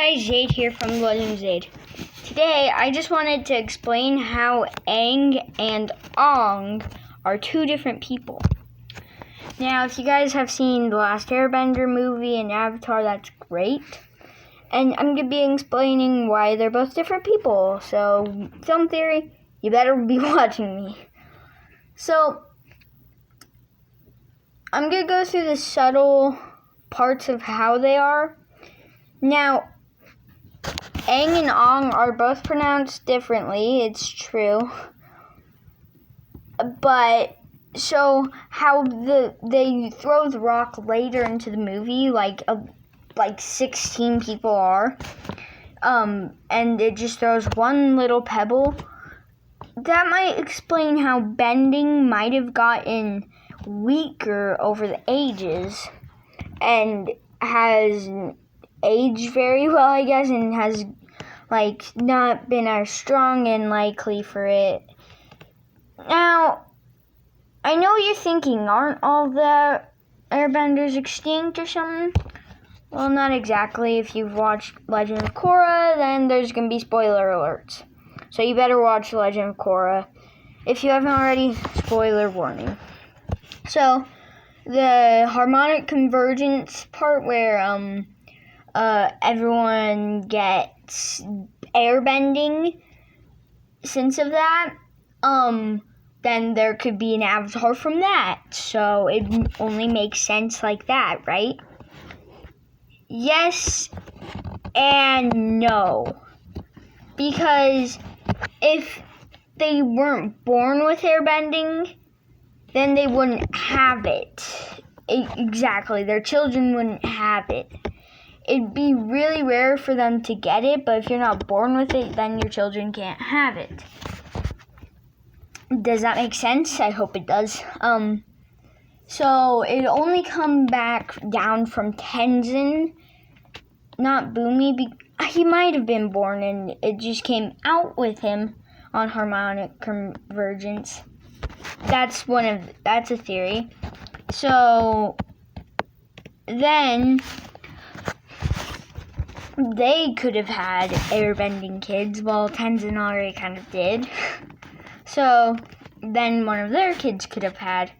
guys, Zaid here from Legend Zaid. Today, I just wanted to explain how Aang and Ong are two different people. Now, if you guys have seen the last Airbender movie and Avatar, that's great. And I'm going to be explaining why they're both different people. So, film theory, you better be watching me. So, I'm going to go through the subtle parts of how they are. Now, Aang and Ong are both pronounced differently, it's true. But, so, how they throw the rock later into the movie, like 16 people are, and it just throws one little pebble. That might explain how bending might have gotten weaker over the ages, and has aged very well, I guess, and has not been as strong and likely for it. Now, I know you're thinking, aren't all the airbenders extinct or something? Well, not exactly. If you've watched Legend of Korra, then there's going to be spoiler alerts. So you better watch Legend of Korra. If you haven't already, spoiler warning. So, the harmonic convergence part where everyone gets airbending, sense of that, then there could be an avatar from that. So it only makes sense like that, right? Yes and no. Because if they weren't born with airbending, then they wouldn't have it. Exactly, their children wouldn't have it. It'd be really rare for them to get it, but if you're not born with it, then your children can't have it. Does that make sense? I hope it does. So it only come back down from Tenzin, not Bumi. He might have been born and it just came out with him on harmonic convergence. That's a theory. So then they could have had airbending kids. Well, Tenzin already kind of did. So then one of his kids could have had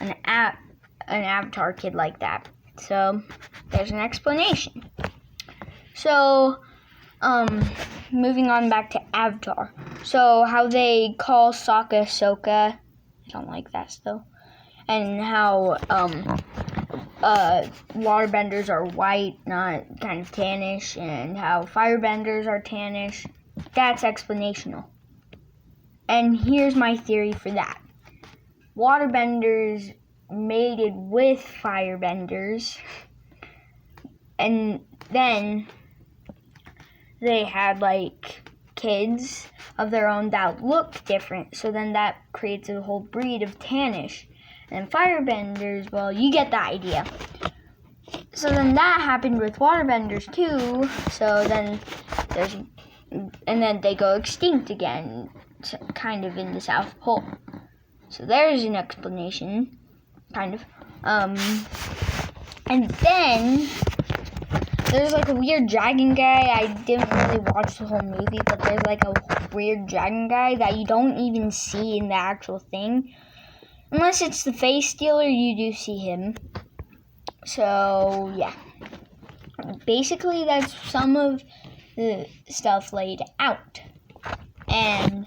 an avatar kid like that. So there's an explanation. So moving on back to Avatar. So how they call Sokka Soka. I don't like that still. And how waterbenders are white, not kind of tannish, and how firebenders are tannish. That's explanational. And here's my theory for that. Waterbenders mated with firebenders, and then they had kids of their own that look different, so then that creates a whole breed of tannish. And firebenders, well, you get the idea. So then that happened with waterbenders too. So then then they go extinct again, kind of in the South Pole. So there's an explanation, kind of. And then there's a weird dragon guy. I didn't really watch the whole movie, but there's a weird dragon guy that you don't even see in the actual thing. Unless it's the face stealer, you do see him. So, yeah. Basically, that's some of the stuff laid out. And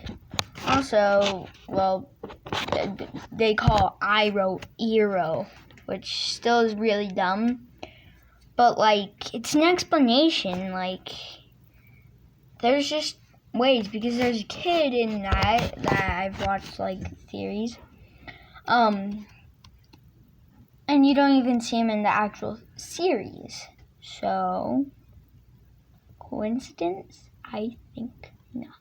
also, well, they call Iroh Ero, which still is really dumb. But, it's an explanation. There's just ways, because there's a kid in that I've watched, theories. And you don't even see him in the actual series. So, coincidence? I think not.